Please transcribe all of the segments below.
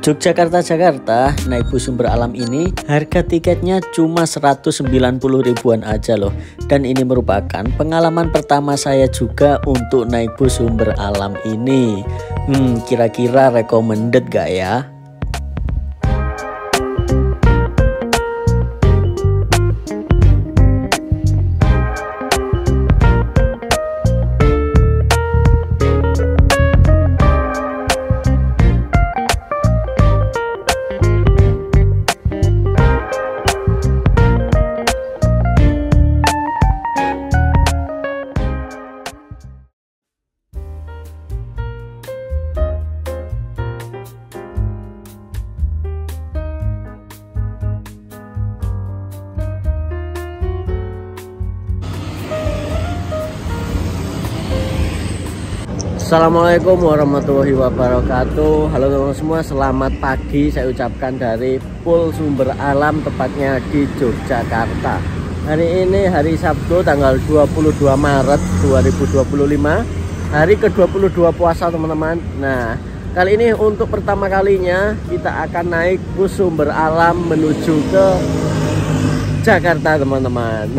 Yogyakarta-Jakarta naik bus sumber alam ini harga tiketnya cuma 190 ribuan aja loh. Dan ini merupakan pengalaman pertama saya juga untuk naik bus sumber alam ini. Kira-kira recommended gak ya? Assalamualaikum warahmatullahi wabarakatuh. Halo teman-teman semua, selamat pagi saya ucapkan dari Pool Sumber Alam, tepatnya di Yogyakarta. Hari ini hari Sabtu tanggal 22 Maret 2025, hari ke-22 puasa teman-teman. Nah, kali ini untuk pertama kalinya kita akan naik bus sumber alam menuju ke Jakarta teman-teman.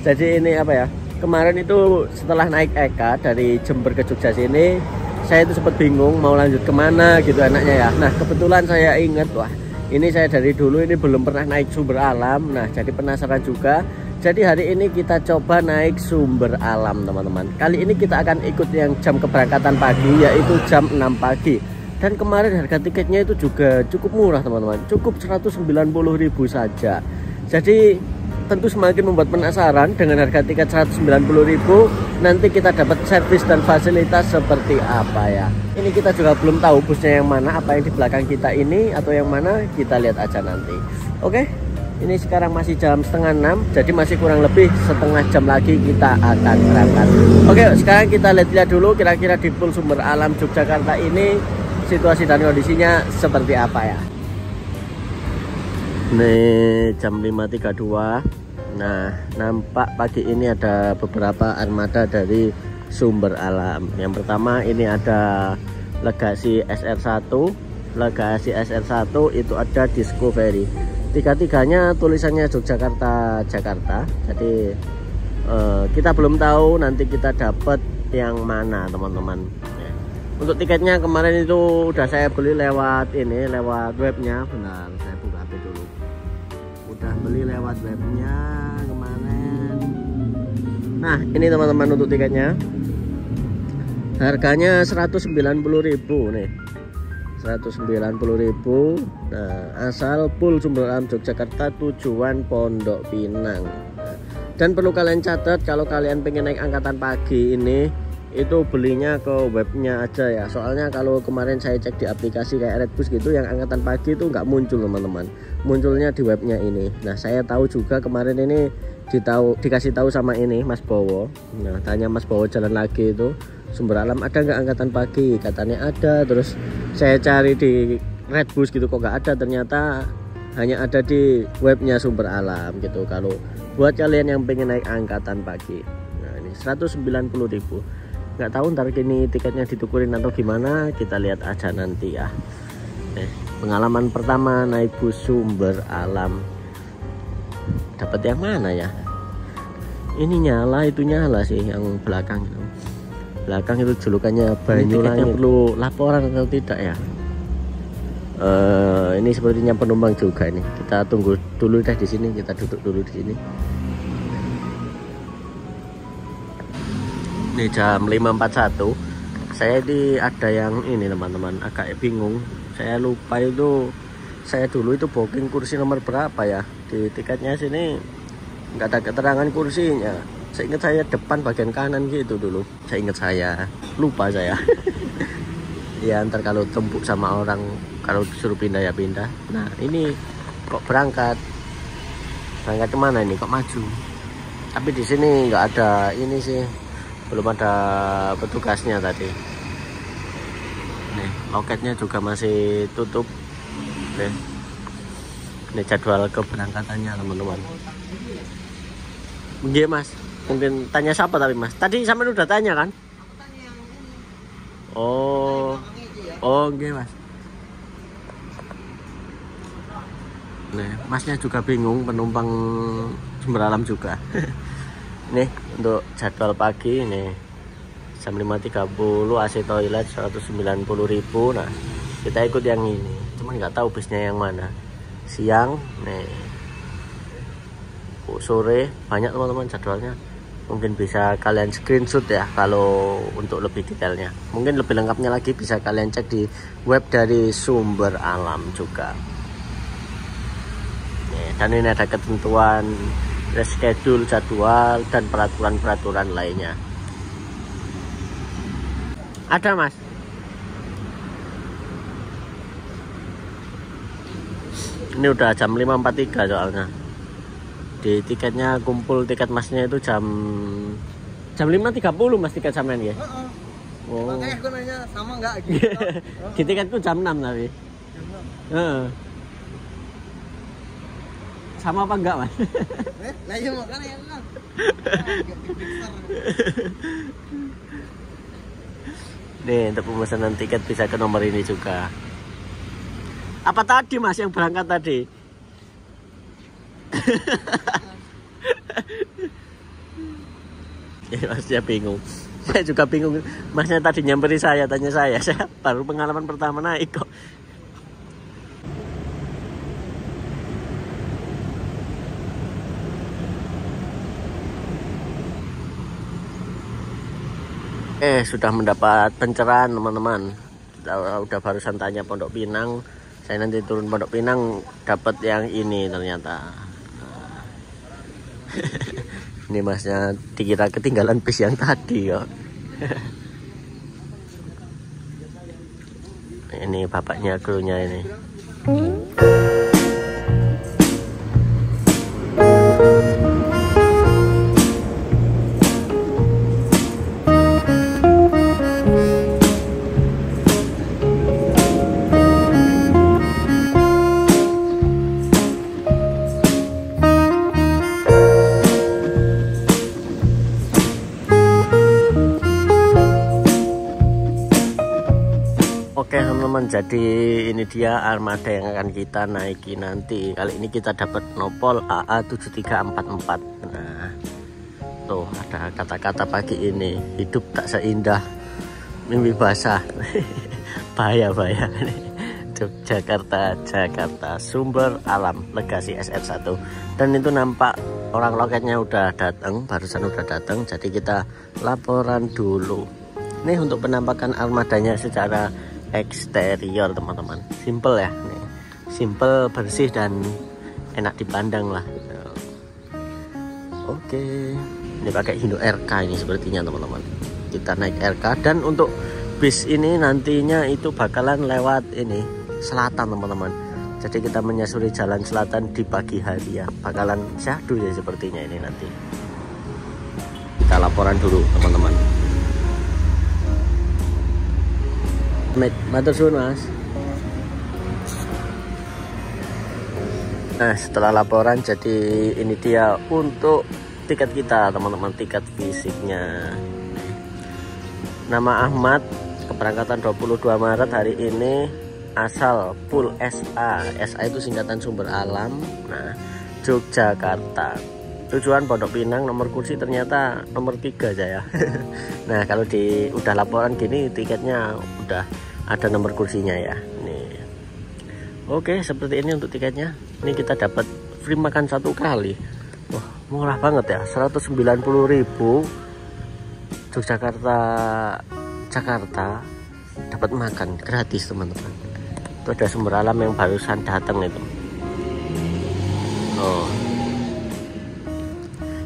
Jadi ini apa ya, kemarin itu setelah naik Eka dari Jember ke Jogja sini, saya itu sempat bingung mau lanjut kemana gitu enaknya ya. Nah kebetulan saya ingat, wah ini saya dari dulu ini belum pernah naik sumber alam. Nah jadi penasaran juga. Jadi hari ini kita coba naik sumber alam teman-teman. Kali ini kita akan ikut yang jam keberangkatan pagi, yaitu jam 6 pagi. Dan kemarin harga tiketnya itu juga cukup murah teman-teman, cukup 190.000 saja. Jadi tentu semakin membuat penasaran dengan harga tiket 190.000. Nanti kita dapat servis dan fasilitas seperti apa ya. Ini kita juga belum tahu busnya yang mana, apa yang di belakang kita ini atau yang mana, kita lihat aja nanti. Oke, ini sekarang masih jam setengah 6, jadi masih kurang lebih setengah jam lagi kita akan berangkat. Oke, sekarang kita lihat dulu kira-kira di Pool Sumber Alam Yogyakarta ini situasi dan kondisinya seperti apa ya. Nih jam 5.32. Nah nampak pagi ini ada beberapa armada dari sumber alam. Yang pertama ini ada Legasi SR1. Legasi SR1 itu ada Discovery. Tiga-tiganya tulisannya Yogyakarta Jakarta. Jadi kita belum tahu nanti kita dapat yang mana teman-teman. Untuk tiketnya kemarin itu udah saya beli lewat ini, lewat webnya. Benar, saya buka HP dulu. Udah beli lewat webnya kemarin. Nah ini teman-teman untuk tiketnya, harganya 190.000 nih, 190.000. Nah asal Pool Sumber Alam Yogyakarta, tujuan Pondok Pinang. Dan perlu kalian catat, kalau kalian pengen naik angkatan pagi ini itu belinya ke webnya aja ya. Soalnya kalau kemarin saya cek di aplikasi kayak Redbus gitu, yang angkatan pagi itu nggak muncul teman-teman, munculnya di webnya ini. Nah saya tahu juga kemarin ini dikasih tahu sama ini Mas Bowo. Nah tanya Mas Bowo jalan lagi itu sumber alam ada nggak angkatan pagi, katanya ada. Terus saya cari di Redbus gitu kok nggak ada, ternyata hanya ada di webnya sumber alam gitu. Kalau buat kalian yang pengen naik angkatan pagi, nah ini 190.000. Nggak tahu ntar kini tiketnya ditukurin atau gimana, kita lihat aja nanti ya. Pengalaman pertama naik bus sumber alam, dapat yang mana ya? Ini nyala, itu nyala sih yang belakang itu. Belakang itu julukannya Banyulangi. Perlu laporan atau tidak ya? Ini sepertinya penumpang juga ini. Kita tunggu dulu deh di sini, kita duduk dulu di sini. Ini jam 5.41. Saya di ada yang ini teman-teman, agak bingung. Saya lupa itu, saya dulu itu booking kursi nomor berapa ya. Di tiketnya sini nggak ada keterangan kursinya. Saya ingat saya depan bagian kanan gitu dulu. Saya ingat, saya lupa saya. Ya ntar kalau tumpuk sama orang, kalau disuruh pindah ya pindah. Nah ini kok berangkat kemana ini, kok maju. Tapi di sini nggak ada ini sih, belum ada petugasnya tadi. Nih loketnya juga masih tutup. Nih, ini jadwal keberangkatannya teman-teman. Iya mas, mungkin tanya siapa tapi mas, tadi sampai udah tanya kan? Oh, oh, oke mas. Nih, masnya juga bingung, penumpang Sumber Alam juga. Nih untuk jadwal pagi nih jam 5.30 AC toilet 190.000. Nah kita ikut yang ini, cuman nggak tahu bisnya yang mana. Siang nih, sore banyak teman-teman jadwalnya. Mungkin bisa kalian screenshot ya kalau untuk lebih detailnya. Mungkin lebih lengkapnya lagi bisa kalian cek di web dari Sumber Alam juga. Dan ini ada ketentuan reschedule jadwal dan peraturan-peraturan lainnya. Ada mas? Ini udah jam 5.43 soalnya. Di tiketnya kumpul tiket masnya itu jam 5.30 mas tiket sampean ya? Oh. Makanya aku nanya sama nggak gitu. Di tiketku jam 6 tapi. Sama apa enggak mas? Lah iya makanya ya kan. Nih untuk pemesanan tiket bisa ke nomor ini juga. Apa tadi mas yang berangkat tadi? Ya masnya bingung. Saya juga bingung. Masnya tadi nyamperin saya, tanya saya baru pengalaman pertama naik kok. Sudah mendapat pencerahan teman-teman. Udah barusan tanya Pondok Pinang. Saya nanti turun Pondok Pinang dapat yang ini ternyata. Ini masnya dikira ketinggalan bis yang tadi kok. Ini bapaknya krunya ini. Oke teman-teman, jadi ini dia armada yang akan kita naiki nanti. Kali ini kita dapat nopol AA7344. Nah, tuh ada kata-kata pagi ini, hidup tak seindah mimpi basah. Bahaya. Jakarta Sumber Alam Legasi SF1. Dan itu nampak orang loketnya udah datang, barusan udah datang. Jadi kita laporan dulu. Ini untuk penampakan armadanya secara eksterior teman-teman, simple ya, nih simple, bersih dan enak dipandang lah. Oke, ini pakai Hino RK ini sepertinya teman-teman. Kita naik RK dan untuk bis ini nantinya itu bakalan lewat ini selatan teman-teman. Jadi kita menyusuri jalan selatan di pagi hari ya, bakalan syahdu ya sepertinya ini nanti. Kita laporan dulu teman-teman. Matur suwun mas. Nah setelah laporan, jadi ini dia untuk tiket kita teman-teman, tiket fisiknya. Nama Ahmad, keberangkatan 22 Maret hari ini, asal full SA. SA itu singkatan Sumber Alam. Nah Yogyakarta, tujuan Pondok Pinang, nomor kursi ternyata nomor 3 aja ya. Nah kalau udah laporan gini tiketnya udah ada nomor kursinya ya. Nih. Oke seperti ini untuk tiketnya. Ini kita dapat free makan 1 kali. Wah murah banget ya, 190.000 Jakarta dapat makan gratis teman-teman. Itu ada Sumber Alam yang barusan datang itu. Oh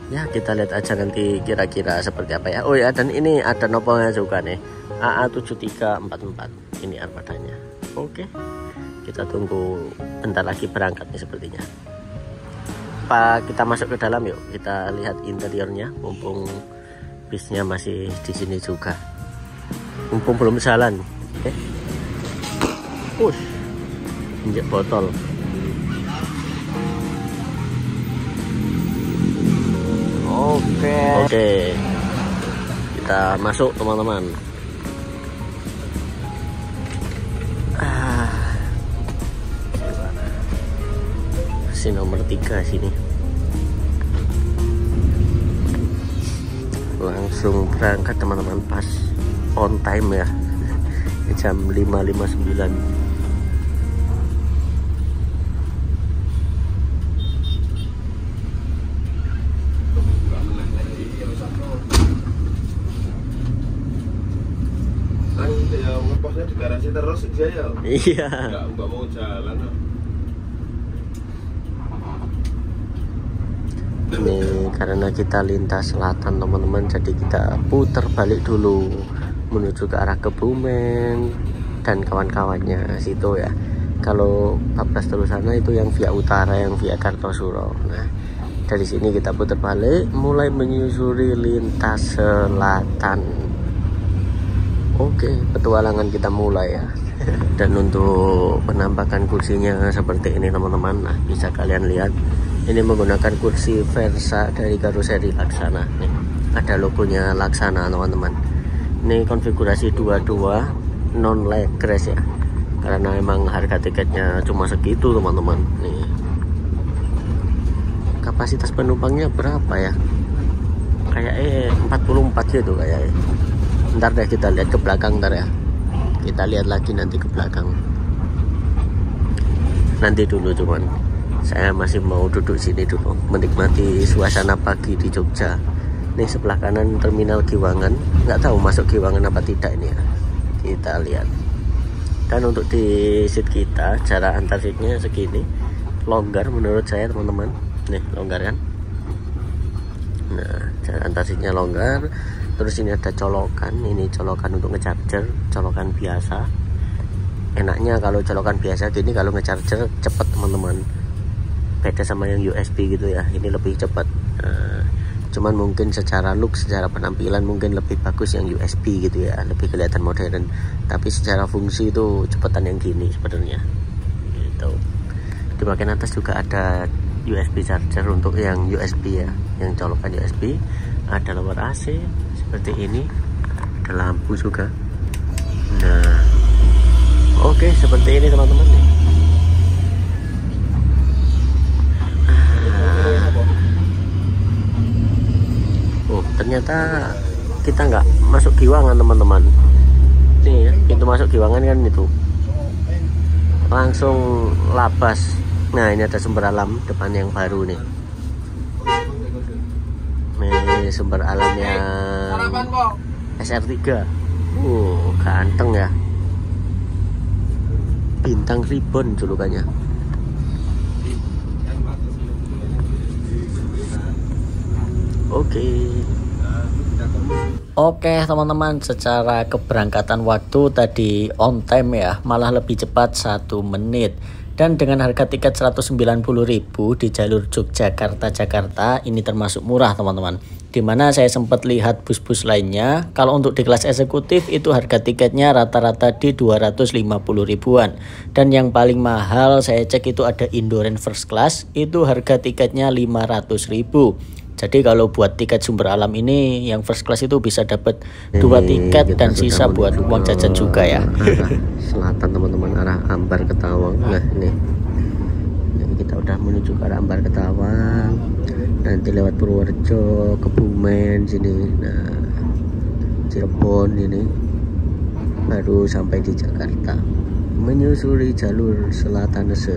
ya kita lihat aja nanti kira-kira seperti apa ya. Oh ya, dan ini ada nopolnya juga nih, AA7344 ini armadanya. Oke kita tunggu bentar lagi berangkat nih sepertinya. Pak kita masuk ke dalam yuk, kita lihat interiornya mumpung bisnya masih di sini juga, mumpung belum jalan. Oke push injek botol. Oke, kita masuk teman-teman. masih nomor 3 sini. Langsung berangkat teman-teman, pas on time ya, jam 5.59. Ngepostnya di garasi terus dia ya? Iya. Nggak mau jalan. Ini karena kita lintas selatan teman-teman, jadi kita putar balik dulu menuju ke arah Kebumen dan kawan-kawannya situ ya. Kalau bablas terus sana itu yang via utara, yang via Kartosuro. Nah, dari sini kita putar balik mulai menyusuri lintas selatan. Oke, petualangan kita mulai ya. Dan untuk penampakan kursinya seperti ini teman-teman. Nah, bisa kalian lihat, ini menggunakan kursi Versa dari karoseri Laksana. Nih, ada logonya Laksana teman-teman. Ini konfigurasi 22 non leg rest ya, karena emang harga tiketnya cuma segitu teman-teman. Nih, kapasitas penumpangnya berapa ya? Kayak 44 gitu kayaknya. Ntar deh kita lihat ke belakang, ntar ya. Kita lihat lagi nanti ke belakang. Nanti dulu, cuman saya masih mau duduk sini dulu, menikmati suasana pagi di Jogja. Nih sebelah kanan terminal Giwangan. Nggak tahu masuk Giwangan apa tidak ini ya. Kita lihat. Dan untuk di seat kita, jarak antar seatnya segini. Longgar menurut saya teman-teman. Nih longgar kan. Nah, jarak antar seatnya longgar. Terus ini ada colokan, ini colokan untuk ngecharger, colokan biasa. Enaknya kalau colokan biasa gini, kalau ngecharger cepet teman-teman. Beda sama yang USB gitu ya, ini lebih cepat. Cuman mungkin secara look, secara penampilan mungkin lebih bagus yang USB gitu ya, lebih kelihatan modern. Tapi secara fungsi itu cepetan yang gini sebenarnya. Gitu. Di bagian atas juga ada USB charger untuk yang USB ya, yang colokan USB. Ada lower AC seperti ini, ada lampu juga. Nah, oke, seperti ini teman-teman nih. Oh, ternyata kita nggak masuk Giwangan teman-teman. Nih ya, pintu masuk Giwangan kan itu langsung Labas. Nah, ini ada sumber alam depan yang baru nih. Ini sumber alam yang SR3. Ganteng ya. Bintang Ribbon julukannya. Oke teman-teman, secara keberangkatan waktu tadi on time ya, malah lebih cepat 1 menit. Dan dengan harga tiket 190.000 di jalur Yogyakarta-Jakarta ini termasuk murah teman-teman. Dimana saya sempat lihat bus-bus lainnya, kalau untuk di kelas eksekutif itu harga tiketnya rata-rata di 250 ribuan. Dan yang paling mahal saya cek itu ada Indoren First Class, itu harga tiketnya 500.000. Jadi kalau buat tiket sumber alam ini yang first class itu bisa dapat 2 tiket dan sisa buat uang jajan juga ya. Selatan teman-teman, arah Ambar Ketawang. Nah ini kita udah menuju ke arah Ambar Ketawang. Nanti lewat Purworejo, Kebumen sini. Nah Cirebon ini baru sampai di Jakarta. Menyusuri jalur selatan Nese.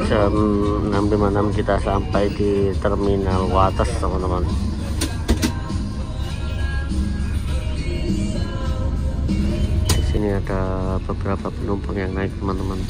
Jam 6.56 kita sampai di Terminal Wates teman-teman. Di sini ada beberapa penumpang yang naik teman-teman.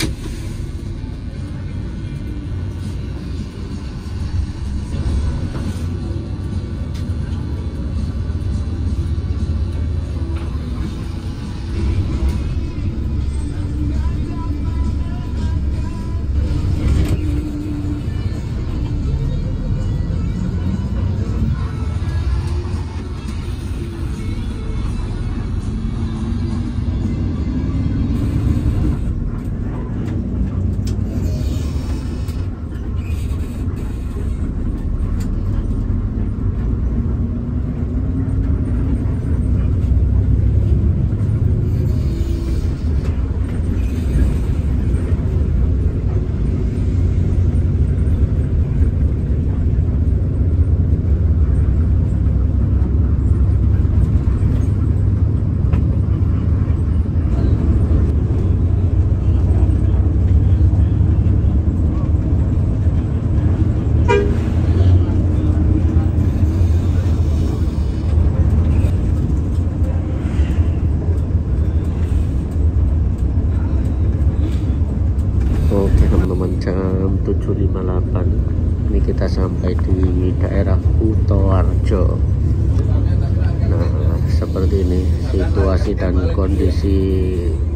Oke teman-teman, jam 7.58 ini kita sampai di daerah Kutoarjo. Nah, seperti ini situasi dan kondisi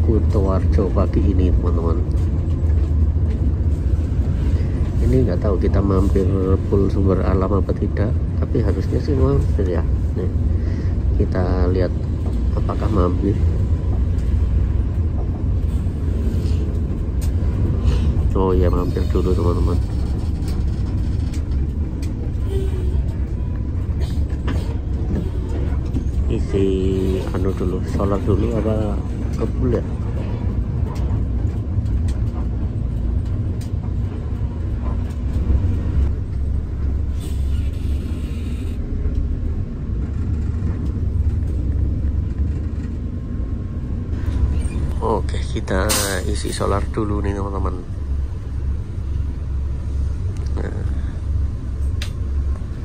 Kutoarjo pagi ini teman-teman. Ini nggak tahu kita mampir Pool Sumber Alam apa tidak, tapi harusnya sih mampir ya. Nih, kita lihat apakah mampir. Oh ya, mampir dulu teman-teman. Isi anu dulu, solar dulu apa ke pool ya? Oke, kita isi solar dulu nih teman-teman. Nah,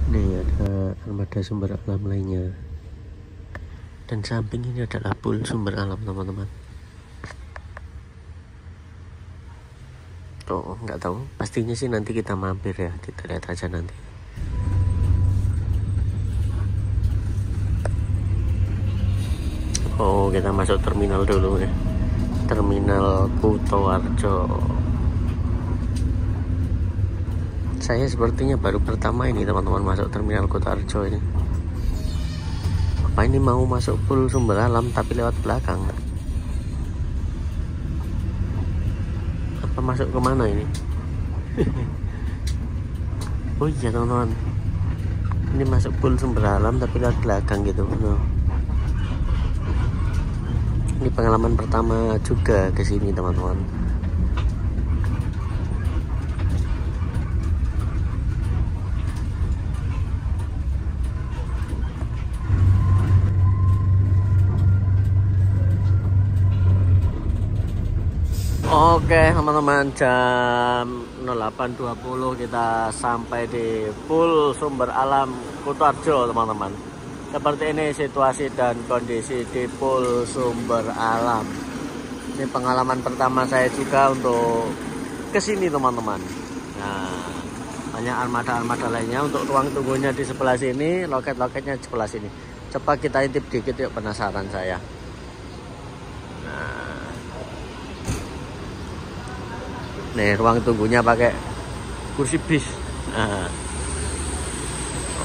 ini ada armada sumber alam lainnya, dan samping ini adalah pool sumber alam teman-teman. Oh, nggak tahu, pastinya sih nanti kita mampir ya, kita lihat aja nanti. Oh, kita masuk terminal dulu ya, terminal Kutoarjo. Saya sepertinya baru pertama ini teman-teman masuk terminal Kutoarjo ini. Apa ini mau masuk pool sumber alam tapi lewat belakang? Apa masuk kemana ini? Oh iya teman-teman, ini masuk pool sumber alam tapi lewat belakang gitu. No. Ini pengalaman pertama juga ke sini teman-teman. Oke teman-teman, jam 08.20 kita sampai di Pool Sumber Alam Kutoarjo teman-teman. Seperti ini situasi dan kondisi di Pool Sumber Alam. Ini pengalaman pertama saya juga untuk kesini teman-teman. Nah, banyak armada-armada lainnya. Untuk ruang tunggunya di sebelah sini, loket-loketnya di sebelah sini. Coba kita intip dikit yuk, penasaran saya. Nih, ruang tunggunya pakai kursi bis. Nah,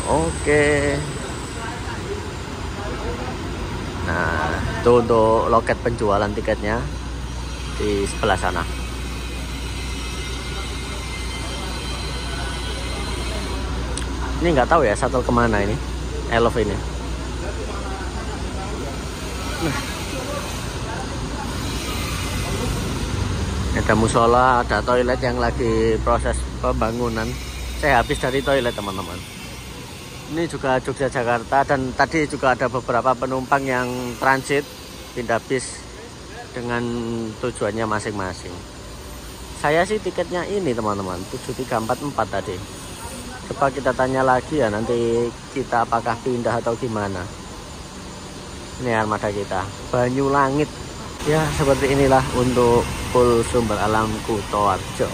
oke. Nah, itu untuk loket penjualan tiketnya di sebelah sana. Ini nggak tahu ya shuttle kemana ini, Elf ini. Ada musola, ada toilet yang lagi proses pembangunan. Saya habis dari toilet teman-teman. Ini juga Yogyakarta, dan tadi juga ada beberapa penumpang yang transit pindah bis dengan tujuannya masing-masing. Saya sih tiketnya ini teman-teman, 7344 tadi. Coba kita tanya lagi ya nanti kita apakah pindah atau gimana. Ini armada kita, Banyulangit. Ya seperti inilah untuk Pool Sumber Alam Kutoarjo.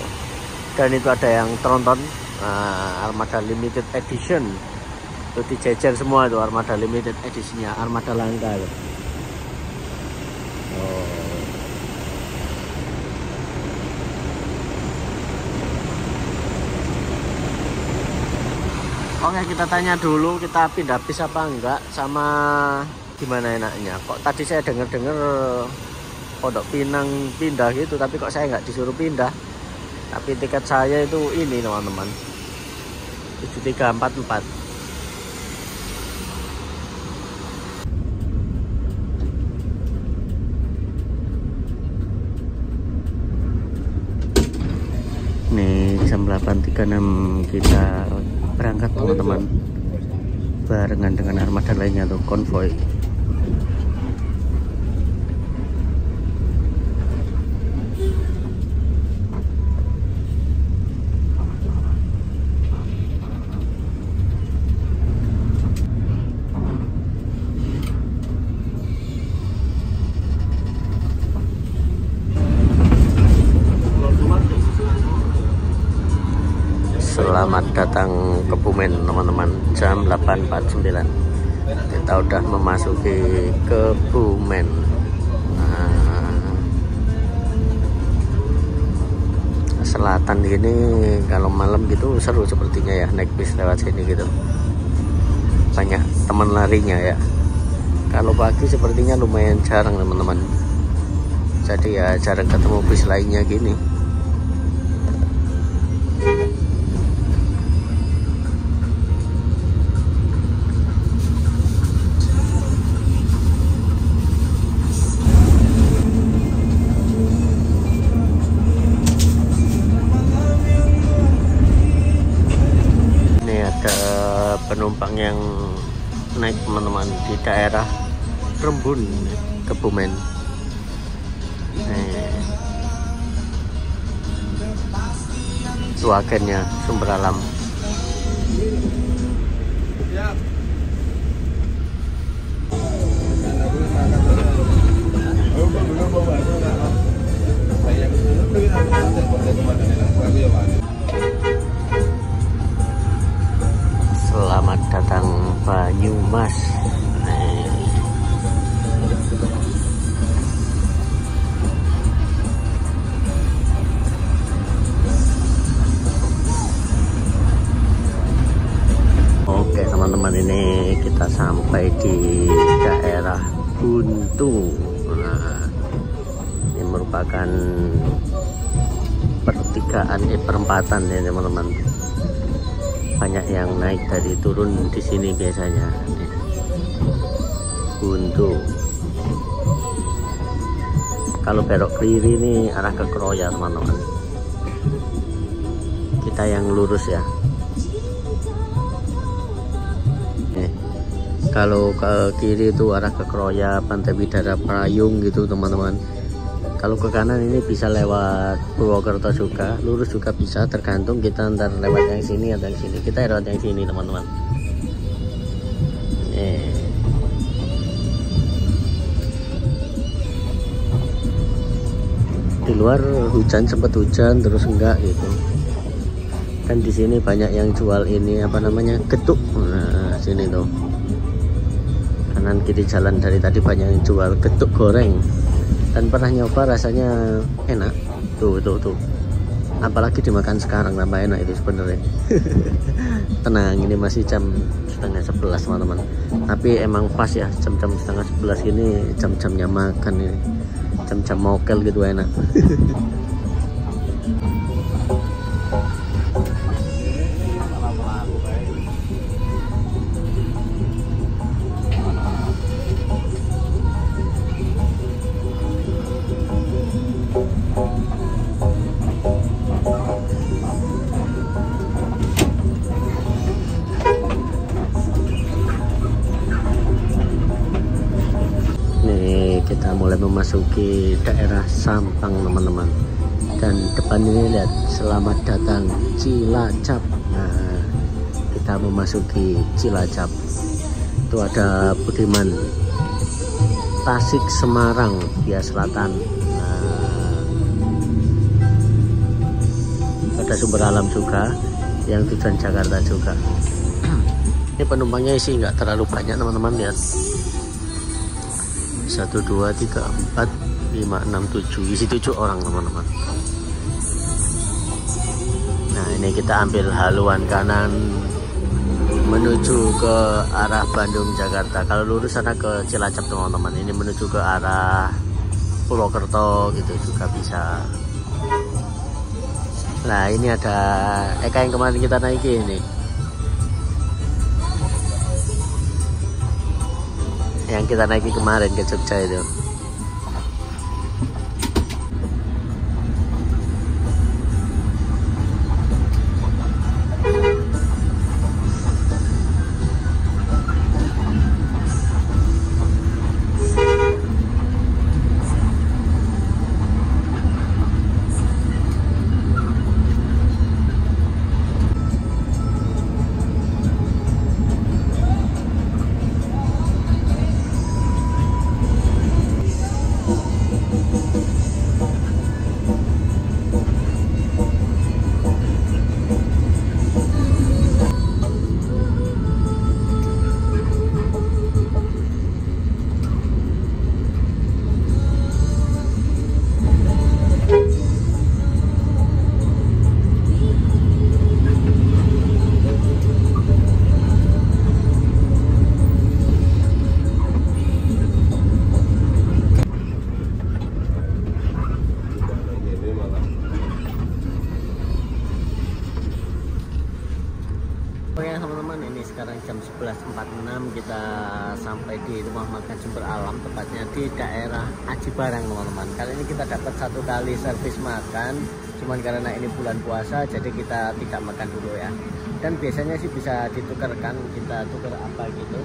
Dan itu ada yang tronton, armada limited edition. Itu dijejer semua itu armada limited editionnya, armada langka. Oke, kita tanya dulu kita pindah bis apa enggak, sama gimana enaknya. Kok tadi saya dengar-dengar Pondok Pinang pindah gitu, tapi kok saya nggak disuruh pindah. Tapi tiket saya itu ini teman-teman, 7344. Nih jam 8.36 kita berangkat teman-teman, barengan dengan armada lainnya tuh, konvoy. Selamat datang ke Bumen teman-teman. Jam 8.49 kita udah memasuki ke Bumen. Selatan gini kalau malam gitu seru sepertinya ya, naik bis lewat sini gitu. Banyak teman larinya ya. Kalau pagi sepertinya lumayan jarang teman-teman. Jadi ya jarang ketemu bis lainnya gini. Penumpang yang naik teman-teman di daerah Rembun Kebumen. Itu agennya Sumber Alam. Selamat datang Banyumas. Oke teman-teman, ini kita sampai di daerah Buntu. Nah, ini merupakan perempatan ya teman-teman. Banyak yang naik dari turun di sini biasanya. Buntu. Kalau belok kiri ini arah ke Kroya teman-teman. Kita yang lurus ya. Kalau ke kiri itu arah ke Kroya, Pantai Bidara Prayung gitu teman-teman. Kalau ke kanan ini bisa lewat Purwokerto juga, lurus juga bisa, tergantung kita ntar lewat yang sini atau yang sini. Kita lewat yang sini teman-teman. Di luar hujan, sempat hujan terus enggak gitu. Kan di sini banyak yang jual ini apa namanya, getuk. Nah sini tuh kanan kiri jalan dari tadi banyak yang jual getuk goreng. Dan pernah nyoba, rasanya enak. Tuh. Apalagi dimakan sekarang tambah enak itu sebenarnya. Tenang, ini masih jam 10:30 teman-teman. Tapi emang pas ya, jam-jam 10:30 gini jam-jamnya makan ini. Jam-jam mokel gitu enak. Kita mulai memasuki daerah Sampang teman-teman, dan depan ini lihat selamat datang Cilacap. Nah, kita memasuki Cilacap. Itu ada Budiman, Tasik, Semarang via selatan. Nah, ada Sumber Alam juga yang tujuan Jakarta juga. Ini penumpangnya sih nggak terlalu banyak teman-teman, lihat 1, 2, 3, 4, 5, 6, 7, isi 7 orang teman-teman. Nah ini kita ambil haluan kanan menuju ke arah Bandung Jakarta. Kalau lurus sana ke Cilacap teman-teman. Ini menuju ke arah Purwokerto gitu juga bisa. Nah ini ada Eka yang kemarin kita naiki ini, yang kita naiki kemarin ke Jogja itu. Oke teman-teman, ini sekarang jam 11.46, kita sampai di rumah makan Sumber Alam, tepatnya di daerah Aji Barang teman-teman. Kali ini kita dapat 1 kali servis makan, cuman karena ini bulan puasa jadi kita tidak makan dulu ya. Dan biasanya sih bisa ditukarkan, kita tukar apa gitu.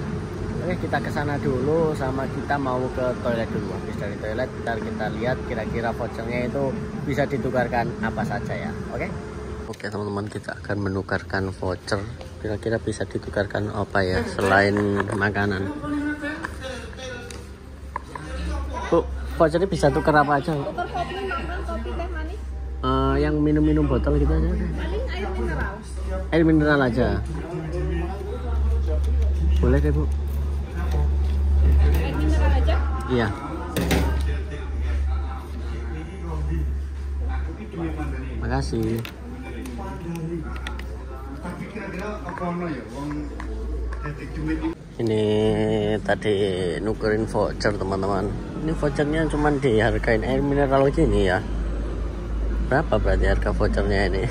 Oke, kita ke sana dulu, sama kita mau ke toilet dulu. Habis dari toilet kita lihat kira-kira vouchernya itu bisa ditukarkan apa saja ya. Oke teman-teman, kita akan menukarkan voucher. Kira-kira bisa ditukarkan apa ya selain makanan. Bu, vouchernya bisa tukar apa aja? Tukar kopi, makan, kopi, teh manis. Yang minum-minum botol gitu aja. Paling air mineral. Air mineral aja. Boleh deh Bu. Air mineral aja. Iya. Makasih. Ini tadi nukerin voucher teman-teman. Ini vouchernya cuman dihargain air mineral gini ya. Berapa berarti harga vouchernya ini?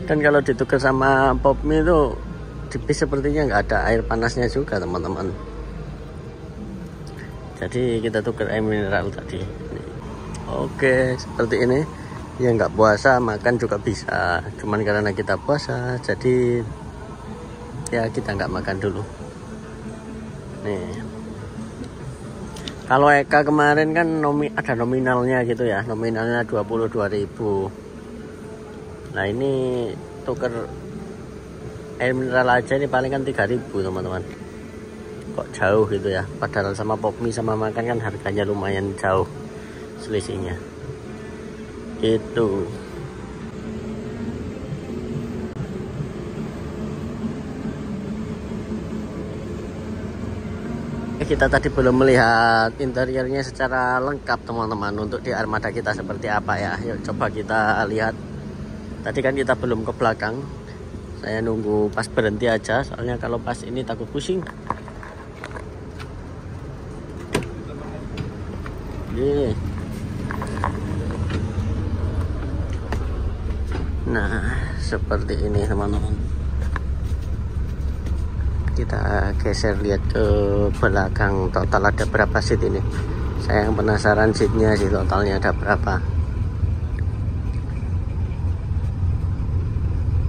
Dan kalau ditukar sama pop mie itu tipis, sepertinya nggak ada air panasnya juga teman-teman. Jadi kita tukar air mineral tadi. Oke, seperti ini. Ya nggak puasa makan juga bisa, cuman karena kita puasa jadi ya kita nggak makan dulu nih. Kalau Eka kemarin kan ada nominalnya gitu ya, nominalnya 22.000. Nah ini tuker air mineral aja ini paling kan 3.000 teman-teman. Kok jauh gitu ya, padahal sama pop mie sama makan kan harganya lumayan jauh selisihnya itu. Kita tadi belum melihat interiornya secara lengkap teman-teman, untuk di armada kita seperti apa ya. Yuk coba kita lihat. Tadi kan kita belum ke belakang, saya nunggu pas berhenti aja, soalnya kalau pas ini takut pusing. Nah seperti ini teman-teman. Kita geser lihat ke belakang, total ada berapa seat ini. Saya yang penasaran seatnya sih, totalnya ada berapa.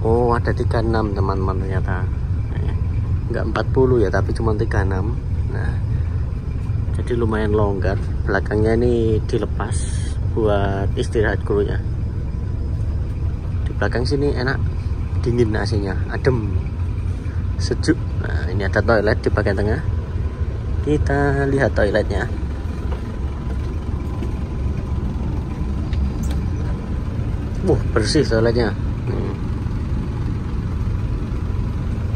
Oh ada 36 teman-teman ternyata. Enggak 40 ya, tapi cuma 36. Nah jadi lumayan longgar. Belakangnya ini dilepas buat istirahat krunya. Belakang sini enak, dingin AC-nya, adem, sejuk. Nah ini ada toilet di bagian tengah. Kita lihat toiletnya. Bersih toiletnya.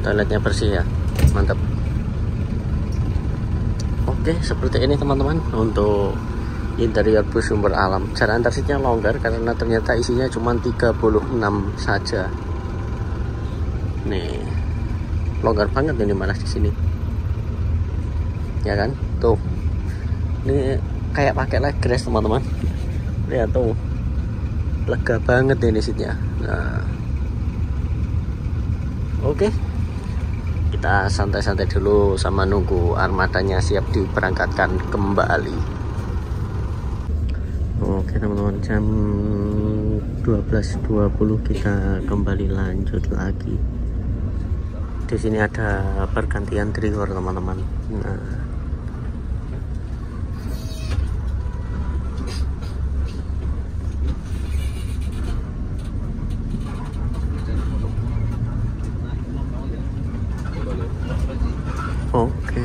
Toiletnya bersih ya, mantap. Oke, seperti ini teman-teman untuk interior bus Sumber Alam. Jarak antar seatnya longgar karena ternyata isinya cuma 36 saja. Nih, longgar banget ini malah di sini. Ya kan? Tuh. Ini kayak pakai leg rest teman-teman. Lihat tuh. Lega banget ini seatnya. Nah. Oke. Kita santai-santai dulu sama nunggu armadanya siap diberangkatkan kembali. Oke teman-teman, jam 12.20 kita kembali lanjut lagi. Di sini ada pergantian driver teman-teman. Nah, oke.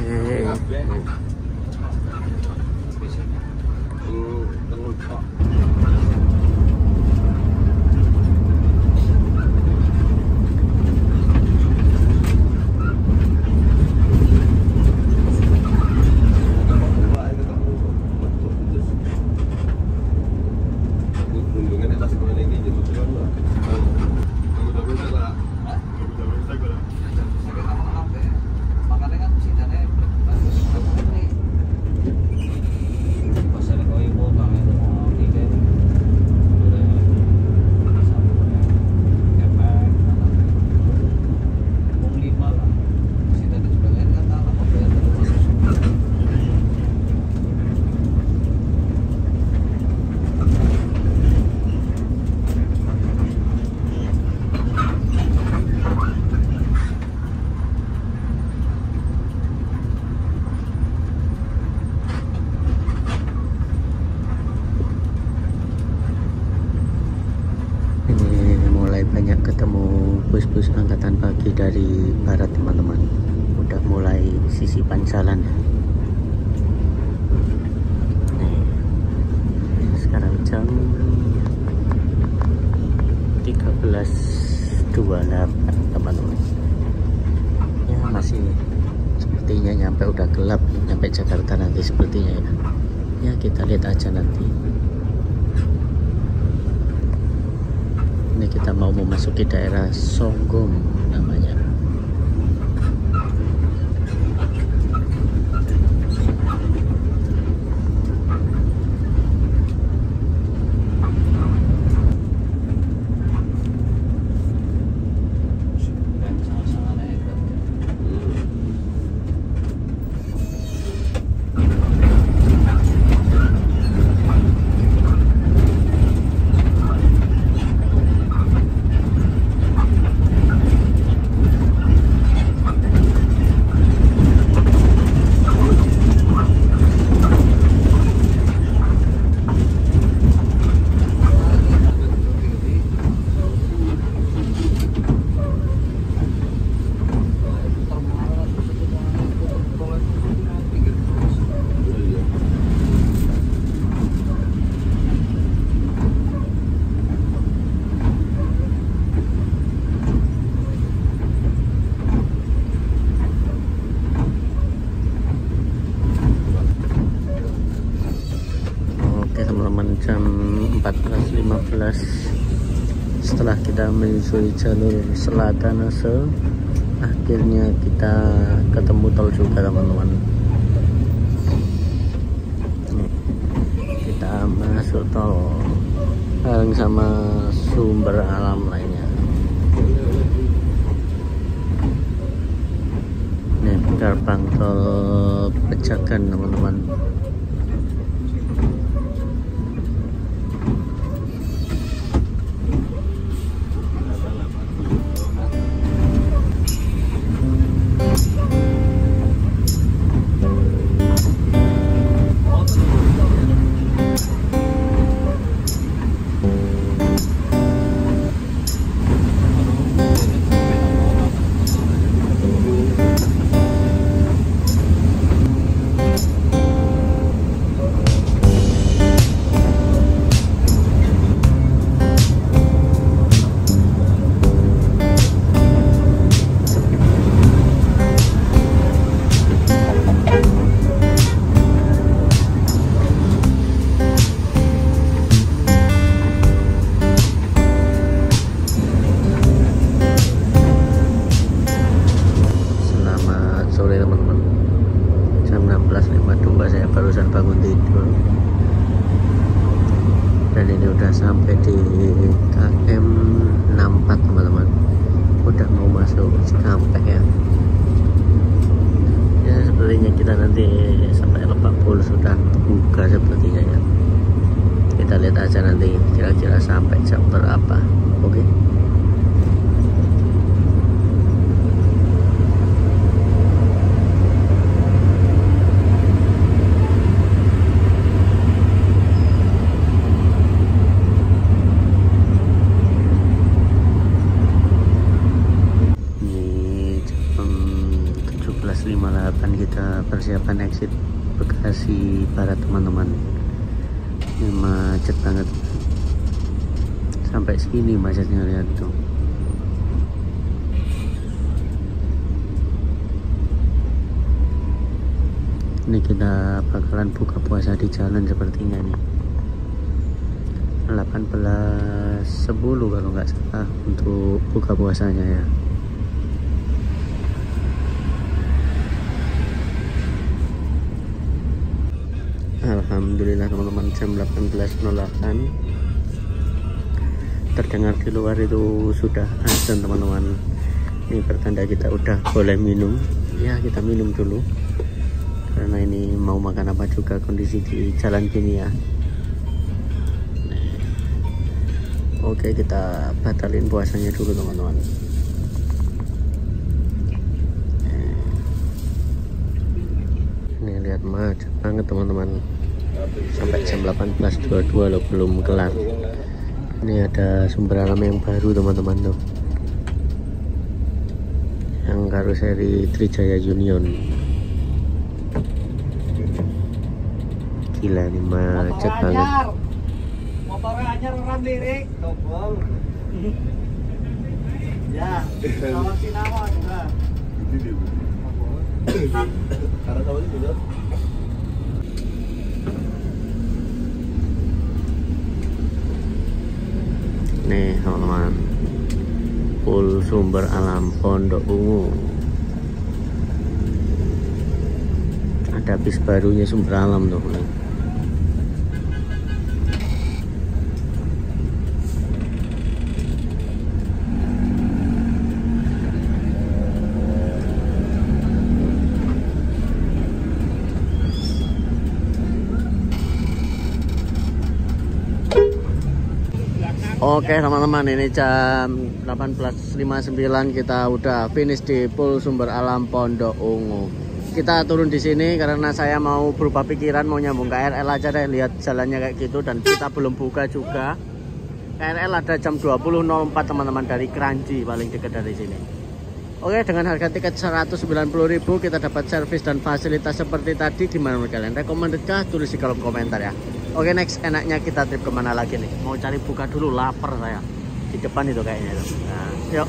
banyak ketemu bus-bus angkatan pagi dari barat teman-teman, udah mulai sisipan jalan. Sekarang jam 13.28 teman-teman ya, masih sepertinya nyampe udah gelap, nyampe Jakarta nanti sepertinya ya, kita lihat aja nanti. Ini kita mau memasuki daerah Songgom namanya. Jam 14.15 setelah kita menyusuri jalur selatan akhirnya kita ketemu tol juga teman-teman. Kita masuk tol bareng sama sumber alam lainnya. Ini gerbang tol Pejagan teman-teman. Saya barusan bangun tidur dan ini udah sampai di KM 64 teman-teman, udah mau masuk Cikampek ya. Ya sepertinya kita nanti sampai Lebak Bulus sudah buka sepertinya ya. Kita lihat aja nanti kira-kira sampai jam berapa. Oke. Kita persiapan exit Bekasi Barat teman-teman. Ini macet banget, sampai sini macetnya, lihat tuh. Ini kita bakalan buka puasa di jalan sepertinya nih. 18.10 kalau nggak salah untuk buka puasanya ya. Alhamdulillah teman-teman, jam 18.08 terdengar di luar itu sudah azan teman-teman. Ini pertanda kita udah boleh minum ya, kita minum dulu karena ini mau makan apa juga kondisi di jalan gini ya. Oke, kita batalin puasanya dulu teman-teman. Ini lihat macet banget teman-teman, sampai jam 18.22 loh belum kelar. Ini ada sumber alam yang baru teman-teman tuh, yang karoseri Trijaya Union. Gila nih, macet banget. Motornya anyar orang lirik, tobol. Ya, kalau Sinawa juga. Karena tahu juga. Nih teman-teman, Pool Sumber Alam Pondok Ungu. Ada bis barunya Sumber Alam tuh. Oke teman-teman, ini jam 18.59, kita udah finish di Pool Sumber Alam Pondok Ungu. Kita turun di sini karena saya mau berubah pikiran, mau nyambung KRL aja deh, lihat jalannya kayak gitu, dan kita belum buka juga. KRL ada jam 20.04 teman-teman, dari Kranji, paling dekat dari sini. Oke, dengan harga tiket 190.000 kita dapat servis dan fasilitas seperti tadi. Gimana menurut kalian? Recommended kah? Tulis di kolom komentar ya. Oke, next enaknya kita trip kemana lagi nih? Mau cari buka dulu, lapar saya. Di depan itu kayaknya itu. Nah, yuk.